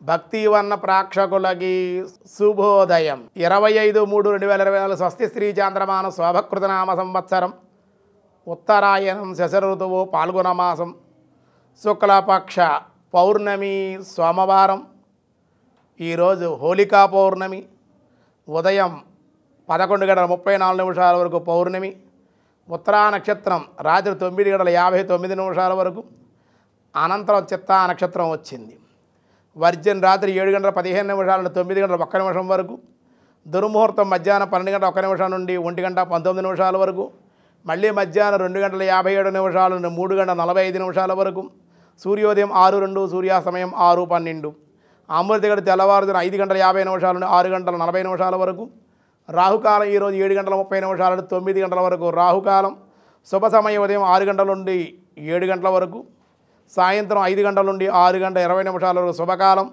భక్తివన్న ప్రేక్షకులకి శుభోదయం. 25/3/2024 స్వస్తి శ్రీ చాంద్రమాన శోభకృతనామ సంవత్సరం, ఉత్తరాయణం, శశర ఋతువు, పాల్గొన మాసం, శుక్లపక్ష పౌర్ణమి, సోమవారం. ఈరోజు హోళికా పౌర్ణమి. ఉదయం 11:34 వరకు పౌర్ణమి. ఉత్తరా నక్షత్రం రాత్రి 9:59 వరకు. అనంతరం చిత్తా నక్షత్రం వచ్చింది. వర్జన్ రాత్రి 7:15 నుండి 9:01 వరకు. దుర్ముహూర్తం మధ్యాహ్నం 12:01 నుండి 1:19 వరకు. మళ్ళీ మధ్యాహ్నం 2:57 నుండి 3:45 వరకు. సూర్యోదయం 6:02, సూర్యాస్తమయం 6:12. అమృతగడి తెల్లవారుజామున 5:50 నుండి 6:40 వరకు. రాహుకాలం ఈరోజు 7:30 నుండి 9 వరకు రాహుకాలం. శుభ సమయం ఉదయం 6 గంటల నుండి 7 గంటల వరకు. సాయంత్రం 5 గంటల నుండి 6:20 వరకు శుభకాలం.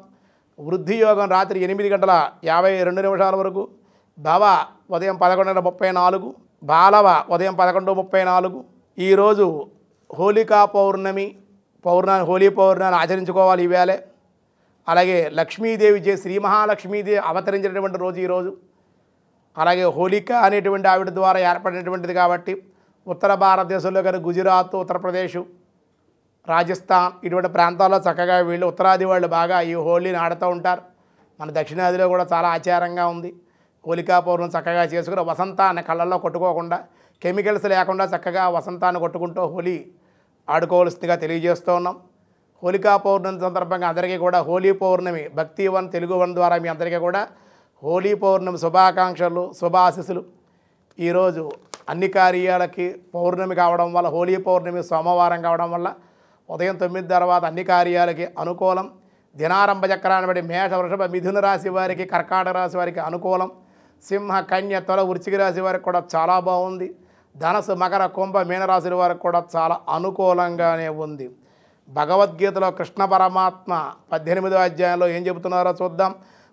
వృద్ధి యోగం రాత్రి 8:52 వరకు. భవ ఉదయం 11:34, బాలవ ఉదయం 11:34. ఈరోజు హోళికా పౌర్ణమి. హోళీ పౌర్ణాన్ని ఆచరించుకోవాలి ఈవేళే. అలాగే లక్ష్మీదేవి శ్రీ మహాలక్ష్మీదేవి అవతరించినటువంటి రోజు ఈరోజు. అలాగే హోళిక అనేటువంటి ఆవిడ ద్వారా ఏర్పడినటువంటిది కాబట్టి ఉత్తర భారతదేశంలో కానీ గుజరాత్, ఉత్తరప్రదేశ్, రాజస్థాన్ ఇటువంటి ప్రాంతాల్లో చక్కగా వీళ్ళు ఉత్తరాది వాళ్ళు బాగా ఈ హోళీని ఆడుతూ ఉంటారు. మన దక్షిణాదిలో కూడా చాలా ఆచారంగా ఉంది. హోళికా పౌర్ణమి చక్కగా చేసుకుని వసంతాన్ని కళ్ళల్లో కొట్టుకోకుండా, కెమికల్స్ లేకుండా చక్కగా వసంతాన్ని కొట్టుకుంటూ హోళీ ఆడుకోవాల్సిందిగా తెలియజేస్తూ ఉన్నాం. హోళికా పౌర్ణమి సందర్భంగా అందరికీ కూడా హోళీ పౌర్ణమి భక్తి1 తెలుగు 1 ద్వారా మీ అందరికీ కూడా హోళీ పౌర్ణమి శుభాకాంక్షలు, శుభాశీస్సులు. ఈరోజు అన్ని కార్యాలకి పౌర్ణమి కావడం వల్ల, హోళీ పౌర్ణమి సోమవారం కావడం వల్ల ఉదయం 9 తర్వాత అన్ని కార్యాలకి అనుకూలం. దినారంభ చక్రాన్ని బట్టి మేష, వృషభ, మిథున రాశి వారికి, కర్కాటక రాశి వారికి అనుకూలం. సింహ, కన్య, తుల, వృశ్చిక రాశి వారికి కూడా చాలా బాగుంది. ధనస్సు, మకర, కుంభ, మీనరాశుల వారికి కూడా చాలా అనుకూలంగానే ఉంది. భగవద్గీతలో కృష్ణ పరమాత్మ 18వ అధ్యాయంలో ఏం చెబుతున్నారో చూద్దాం.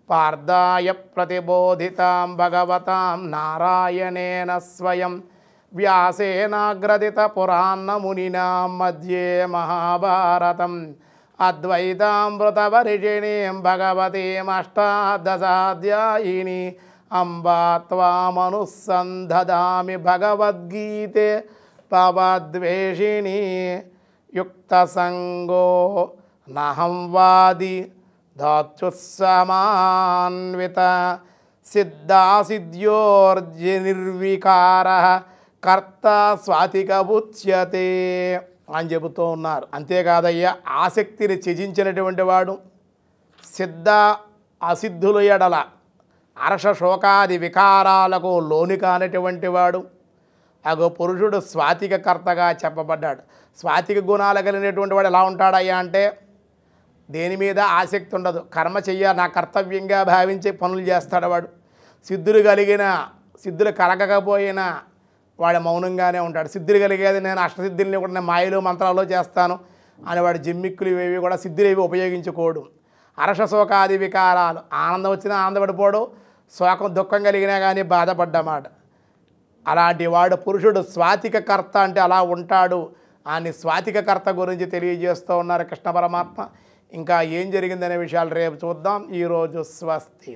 పార్థాయ ప్రతిబోధితాం భగవతాం నారాయణేన స్వయం వ్యాసేనాగ్రదిత పురాణమునినా మధ్యే మహాభారతం అద్వైతామృతవర్షిణీం భగవతీం అష్టాదశాధ్యాయిని అంబా త్వామనుసందధామి భగవద్గీతే భవద్వేషిణి యుక్తసంగో నహం వాది ధాత్యుస్సమాన్విత సిద్ధాసిద్ధ్యోర్జనిర్వికార కర్త స్వాతిక ఉచ్యతే అని చెబుతూ ఉన్నారు. అంతేకాదయ్యా, ఆసక్తిని త్యజించినటువంటి వాడు, సిద్ధ అసిద్ధుల ఎడల అర్ష శోకాది వికారాలకు లోని కానటువంటి వాడు, అగో పురుషుడు స్వాతిక కర్తగా చెప్పబడ్డాడు. స్వాతిక గుణాలు కలిగినటువంటి వాడు ఎలా ఉంటాడయ్యా అంటే, దేని మీద ఆసక్తి ఉండదు, కర్మ చెయ్యాలి నా కర్తవ్యంగా భావించి పనులు చేస్తాడు వాడు. సిద్ధులు కలగకపోయినా వాడు మౌనంగానే ఉంటాడు. సిద్ధులు కలిగేది నేను అష్టసిద్ధుల్ని కూడా నేను మాయలు మంత్రాలు చేస్తాను అని వాడు జిమ్మిక్కులు ఇవేవి కూడా సిద్ధులేవి ఉపయోగించుకోడు. అరష శోకాది వికారాలు, ఆనందం వచ్చినా ఆనందపడిపోడు, శోకం దుఃఖం కలిగినా కానీ బాధపడ్డమాట. అలాంటి వాడు పురుషుడు స్వాతిక కర్త అంటే అలా ఉంటాడు అని స్వాతిక కర్త గురించి తెలియజేస్తూ ఉన్నారు కృష్ణ పరమాత్మ. ఇంకా ఏం జరిగిందనే విషయాలు రేపు చూద్దాం. ఈరోజు స్వస్తి.